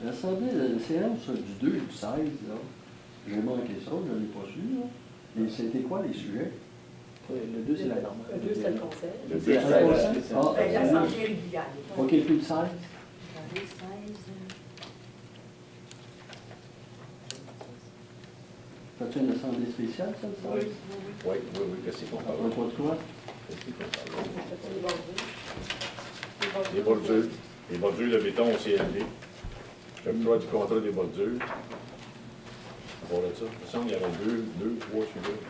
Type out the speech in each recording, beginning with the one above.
L'Assemblée de la séance du 2 et du 16, là, j'ai manqué ça, je ne l'ai pas su. Là. Et c'était quoi les sujets? Le 2, c'est la norme. Le 2, c'est le conseil. Le 2, C'est c'est le la conseil? Ah, L'Assemblée régulière. OK, puis le 16? Le 16. Fais-tu une assemblée spéciale, ça, le 16? Oui, qu'est-ce qu'on Ça parle? parle pas de quoi? Les bordures. Les bordures de béton au CLD. L'octroi du contrat des bordures. À part de ça, il me semble qu'il y avait deux, trois sujets.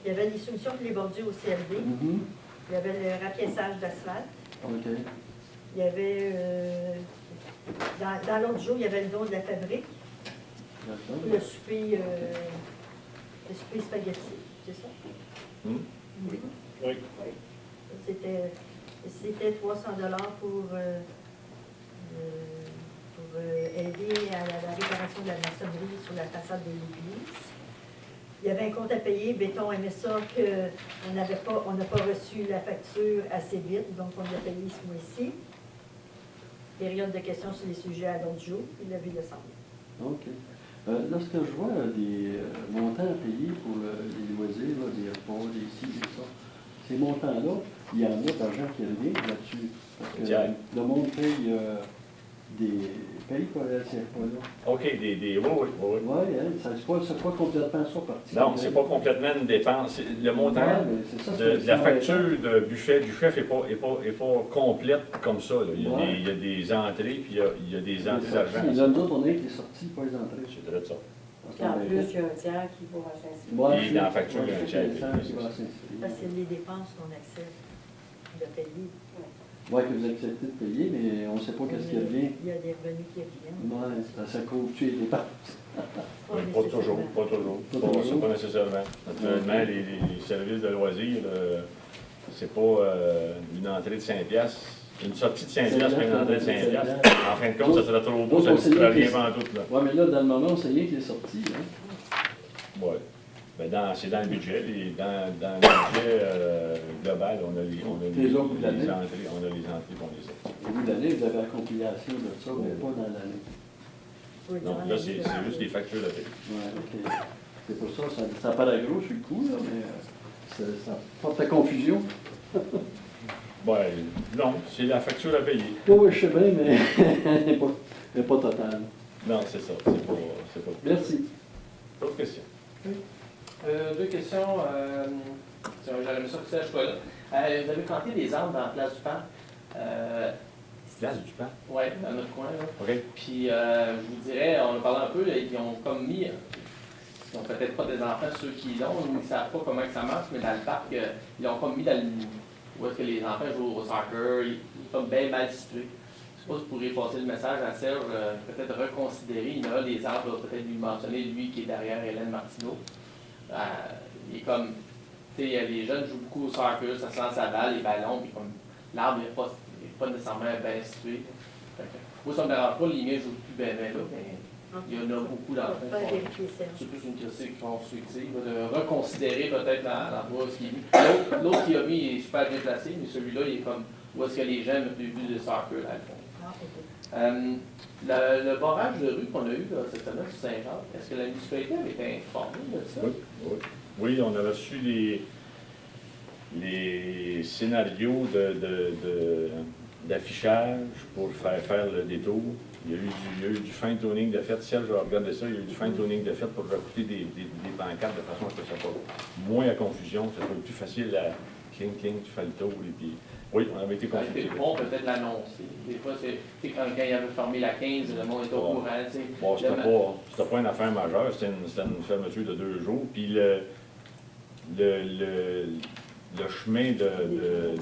Il y avait les solutions pour les bordures au CLD. Mhm. Il y avait le rapiessage d'asphalte. OK. Il y avait, dans l'autre jour, il y avait le don de la fabrique. D'accord. Le souper spaghetti, c'est ça? Oui. Oui. Oui. C'était 300 pour aider à la réparation de la maçonnerie sur la façade de l'église. Il y avait un compte à payer, Béton aimait ça, qu'on n'a pas reçu la facture assez vite, donc on l'a payé ce mois-ci. Période de questions sur les sujets à l'autre jour, il l'a vu le samedi. OK. Lorsque je vois des montants à payer pour les loisirs, là, des repas, des ci, des ça, ces montants-là, il y en a d'argent qui revient là-dessus. Parce que Tiens. le monde paye paye pour ces repas-là. OK, oui. Oui, hein, c'est pas complètement ça parti. Non, c'est pas complètement une dépense. Le montant Ouais, mais c'est ça, de la facture de buffet du chef n'est pas complète comme ça. Là. Ouais. Il y a des entrées, puis il y a des entrées d'argent. Là, nous autres, on est avec les sorties, pas les entrées. C'est vrai de ça. Puis en plus, il y a un tiers qui va à Saint-Cyr. Ouais, Puis dans la facture, il y a un ouais, chèque. c'est ça qui va à Saint-Cyr. Parce que c'est les dépenses qu'on accepte de payer. Oui, que vous acceptez de payer, mais on ne sait pas qu'est-ce qui revient. Il y a des revenus qui reviennent. Ouais, ça couvre-tu les dépenses. Oui, pas toujours. C'est pas nécessairement. Naturellement, les services de loisirs, c'est pas une entrée de 5$, une sortie de 5$, mais une entrée de 5$. En fin de compte, ça serait trop beau, ça ne coûterait rien pendant tout. Oui, mais là, dans le moment, on sait rien qui est sorti. Hein? Oui. Ben c'est dans le budget. Dans le budget global, on a les entrées, on a les entrées qu'on les a. Au bout de l'année, vous avez la compilation de ça, mais pas dans l'année. Oui, Donc là, c'est juste des factures de paie. Oui, OK. C'est pour ça, ça paraît gros sur le coup, là, mais ça porte à confusion. Ouais, non, c'est la facture à payer. Oui, je sais bien, mais elle n'est pas totale. Non, c'est ça. C'est pas. Merci. D'autres questions? Deux questions. J'aurais aimé ça que ça, je sois là. Vous avez planté des arbres dans la place du parc. Place du pain? Oui, dans notre coin. Là. OK. Puis, je vous dirais, on a parlé un peu, là, ils ont comme mis, ils n'ont peut-être pas des enfants, ceux qui l'ont, ou ils ne savent pas comment que ça marche, mais dans le parc, ils l'ont comme mis dans le. Où est-ce que les enfants jouent au soccer, ils sont comme bien mal situés. Je ne sais pas si vous pourriez passer le message à Serge, peut-être reconsidérer. Il y en a des arbres, peut-être lui mentionner, lui qui est derrière Hélène Martineau. Il est comme, tu sais, les jeunes jouent beaucoup au soccer, ça sent sa balle, les ballons, puis comme l'arbre n'est pas nécessairement bien situé. Moi, ça ne me dérange pas, les miens ne jouent plus bien là, mais il y en a beaucoup dans le fond. Pas vérifier ça. C'est plus une critique constructive, de reconsidérer peut-être l'endroit où il est mis. L'autre qui a mis il est super bien placé, mais celui-là, il est comme où est-ce que les gens mettent des buts de soccer, là, le fond. Le barrage de rue qu'on a eu là, cette semaine sur Saint-Jacques, est-ce que la municipalité avait été informée de ça? Oui, on a reçu les scénarios d'affichage pour faire le détour. Il y a eu du fine-tuning de fait. Serge a regardé ça, il y a eu du fine-tuning de fait pour rajouter des pancartes de façon à ce que ça soit moins à confusion, que ça soit plus facile à cling, tu fais le tour. Et puis, oui, on avait été consultés. On peut-être l'annoncer. Des fois, c'est quand il avait fermé la 15, le monde était au courant. Bon, c'était pas une affaire majeure, c'était une fermeture de 2 jours. Puis le chemin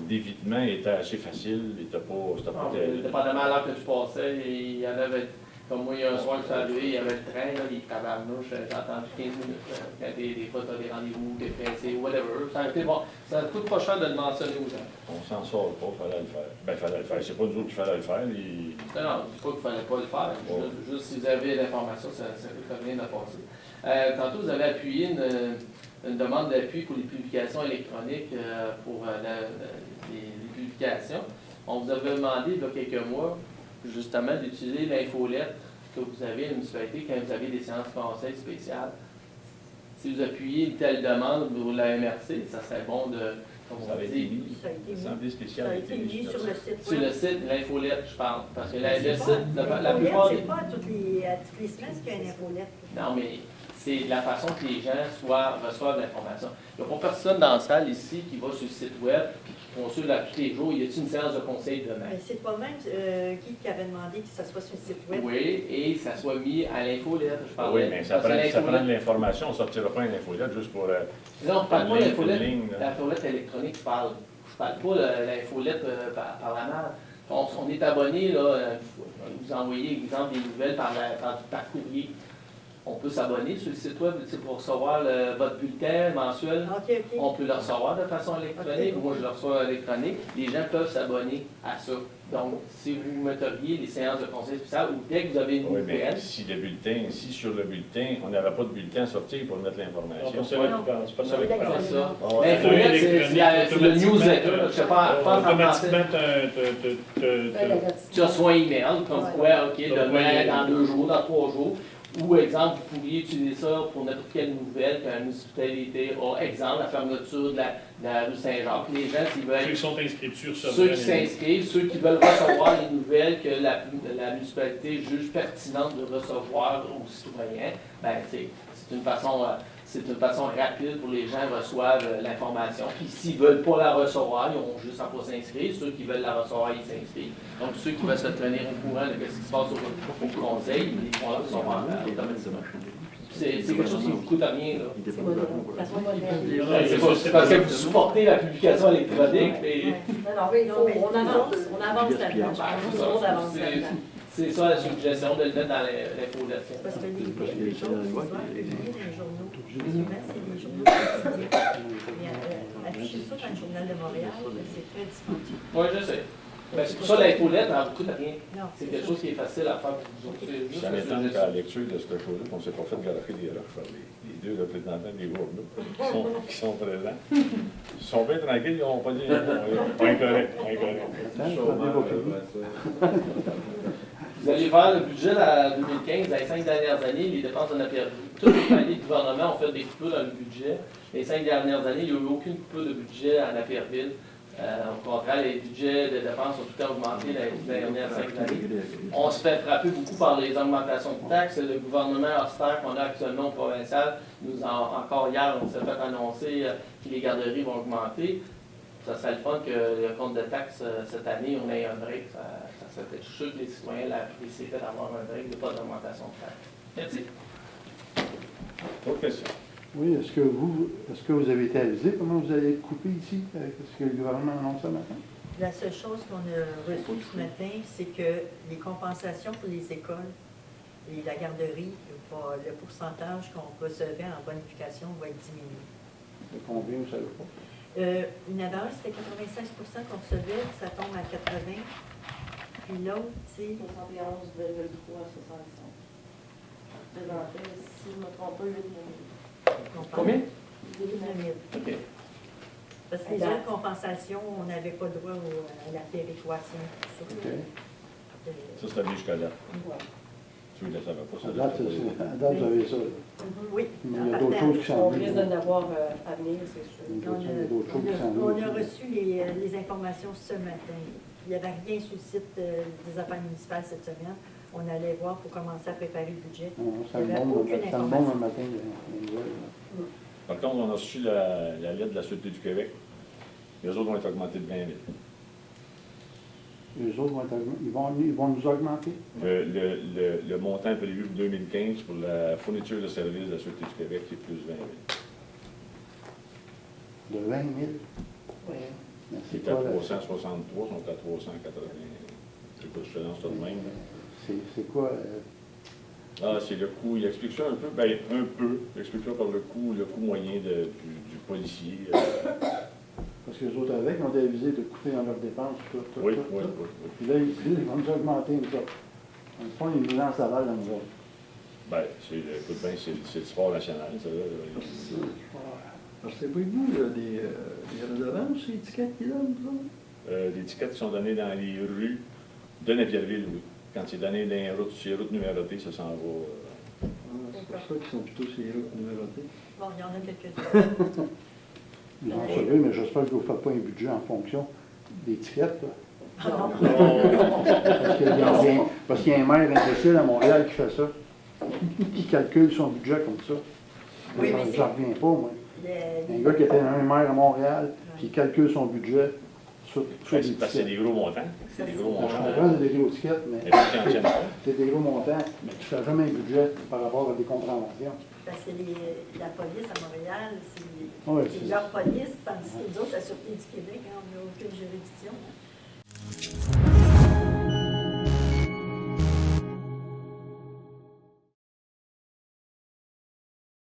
d'évitement était assez facile, c'était pas terrible. Dépendamment à l'heure que tu passais, il y en avait, comme moi, il y a un soir que je suis arrivé, il y avait le train, là, les tabarnouches, j'ai attendu 15 minutes. Quand des fois, tu as des rendez-vous, t'es pressé, whatever. Ça coûte pas cher de le mentionner aux gens. On s'en sort pas, il fallait le faire. Ben, fallait le faire. C'est pas nous autres qui fallait le faire. Non, je dis pas qu'il ne fallait pas le faire. Juste si vous avez l'information, ça coûte rien de passer. Tantôt, vous avez appuyé une demande d'appui pour les publications électroniques pour les publications. On vous avait demandé il y a quelques mois, justement, d'utiliser l'infolettre que vous avez à la municipalité quand vous avez des séances conseils spéciales. Si vous appuyez une telle demande pour la MRC, ça serait bon de, comme Ça on avait été dit, mis. Ça a été mis. L'Assemblée Ça spéciale a a été été mis mise sur le site sur web. le site, l'infolettre, je parle. Parce que le C'est site, pas- la plupart des... c'est pas à toutes les semaines qu'il y a une infolette. Non, mais c'est la façon que les gens reçoivent l'information. Il n'y a pas personne dans la salle ici qui va sur le site web et qui consulte là tous les jours. Y a-t-il une séance de conseil demain? Mais c'est toi-même, Guy, qui avait demandé que ça soit sur le site web. Oui, et que ça soit mis à l'infolettre. Je Ah parlais. oui, mais ça prend de l'information. On ne sortira pas une infolette juste pour... Non, je ne parle pas Une d'infolette. ligne, là. L'infolette électronique, je parle. Je parle pas de l'infolette par la malle. On est abonné, là, vous envoyez, exemple, des nouvelles par courrier. On peut s'abonner sur le site web pour recevoir votre bulletin mensuel. OK, OK. On peut le recevoir de façon électronique. Ok. Moi, je le reçois électronique. Les gens peuvent s'abonner à ça. Donc, si vous metteriez les séances de conseil spécial ou dès que vous avez une Oui, mais nouvelle, si sur le bulletin, on n'avait pas de bulletin à sortir pour mettre l'information. C'est pas ça. C'est c'est l'examen. ça. Ah ouais. L'infolette, c'est le newsletter. Je ne sais pas en français. Automatiquement, Tu reçois un email comme Ouais. quoi, OK, Donc, demain, ouais. dans 2 jours, dans 3 jours. Ou, exemple, vous pourriez utiliser ça pour n'importe quelle nouvelle que la municipalité a. Exemple, la fermeture de la rue Saint-Jacques. Les gens, s'ils ceux veulent, qui sont inscrits dessus ceux recevront qui s'inscrivent, ceux qui veulent recevoir les nouvelles que la municipalité juge pertinentes de recevoir aux citoyens, ben, c'est une façon rapide pour les gens reçoivent l'information. Puis s'ils ne veulent pas la recevoir, ils ont juste à pas s'inscrire. Ceux qui veulent la recevoir, ils s'inscrivent. Donc ceux qui veulent se tenir au courant de ce qui se passe au conseil, ils vont la recevoir automatiquement. C'est quelque chose qui ne vous coûte rien. Là. C'est parce que vous supportez la publication électronique. Mais... On avance là-dedans. On avance là-dedans. C'est ça la suggestion de le mettre dans l'infolette. Parce que les choses qui sont publiées dans les journaux, souvent, c'est des journaux quotidiens. Mais afficher ça dans le Journal de Montréal, c'est très dispendieux. Oui, je sais. Ben, c'est pour ça l'infolette, elle ne vous coûte rien. Non, C'est quelque chose qui est facile à faire pour vous autres. C'est juste Ça une m'étonne suggestion. qu'à la lecture de cette chose-là, qu'on ne s'est pas fait garocher des roches par les deux représentants des journaux qui sont présents. Ils sont bien tranquilles, ils n'ont pas dit pas incorrect, pas incorrect. Vous allez faire le budget à 2015, dans les 5 dernières années, les dépenses on a perdu. Toutes les années, le gouvernement ont fait des coupures dans le budget. Les 5 dernières années, il n'y a eu aucune coupure de budget à Napierville. Au contraire, les budgets de dépenses ont tout le temps augmenté dans les dernières 5 années. On se fait frapper beaucoup par les augmentations de taxes. Le gouvernement austère qu'on a actuellement au provincial, encore hier, on s'est fait annoncer que les garderies vont augmenter. Ça serait le fun que le compte de taxes cette année, on ait un break. Ça serait peut-être sûr que les citoyens l'apprécieraient d'avoir un break, de pas d'augmentation de taxes. Merci. Autre question? Oui, est-ce que vous avez été avisé comment vous allez être coupé ici avec ce que le gouvernement annonce ce matin? La seule chose qu'on a reçue ce matin, c'est que les compensations pour les écoles et la garderie, le pourcentage qu'on recevait en bonification va être diminué. De combien, vous ne savez pas? Une avance, c'était 96 qu'on recevait, ça tombe à 80. Puis l'autre, c'est 71,3 à 65. Présentait, si je ne me trompe pas, 8 000. Combien? 8 000. OK. Parce que les autres compensations, on n'avait pas droit à la péréquation. Tout ça. OK. Ça, c'est allé jusqu'à là. Tu ne le savais pas, ça. À date, vous avez ça. Oui. Mais il y a d'autres choses qui On s'en risque viennent. d'en avoir à venir, c'est sûr. Il y a d'autres choses qui s'en On a viennent. reçu les informations ce matin. Il n'y avait rien sur le site des affaires municipales cette semaine. On allait voir pour commencer à préparer le budget. Non, ça Il me y avait bombe aucune le information. matin, les nouvelles. là. Par contre, on a reçu la lettre de la Sûreté du Québec. Les autres vont être augmentés de 20 000. Les autres vont être ils vont nous augmenter? Le montant prévu pour 2015 pour la fourniture de services de la Sûreté du Québec, c'est plus 20 000. De 20 000? Oui. Mais C'est à quoi, là? 363, sont à 380. Je sais pas si je te lance ça de même. C'est quoi? Ah, c'est le coût. Il explique ça un peu. Ben, un peu. Il explique ça par le coût moyen du policier. Parce que les autres avec ont été avisés de couper dans leurs dépenses. Tout. Oui. Puis là, ils vont nous augmenter, nous autres. Dans le fond, ils nous lancent la balle dans nous autres. Ben, écoute bien, c'est le sport national, ça. Là. Alors, c'est pas vous, là, des redevances, des étiquettes qu'ils donnent, ça? Les tickets qui sont donnés dans les rues de Napierville, oui. Quand c'est donné dans les routes, sur les routes numérotées, ça s'en va. C'est pour ça qu'ils sont plutôt sur les routes numérotées. Bon, il y en a quelques-uns. Non, c'est vrai, mais j'espère que vous ne faites pas un budget en fonction des tickets, là. Ah non. Parce qu'il y a un maire imbécile à Montréal qui fait ça, qui calcule son budget comme ça. Oui, mais c'est- J'en reviens pas, moi. Les- Un gars qui était un maire à Montréal, qui calcule son budget sur Ouais, des c'est parce que c'est tickets. des gros montants. C'est des gros Je montants. comprends, c'est des gros tickets, mais Et puis, quand il y en a pas. c'est des gros montants, mais tu fais jamais un budget par rapport à des contraventions. Parce que la police à Montréal, Ouais, c'est c'est- leur police, tandis que nous autres, la Sûreté du Québec, hein, on n'a aucune juridiction. Hein.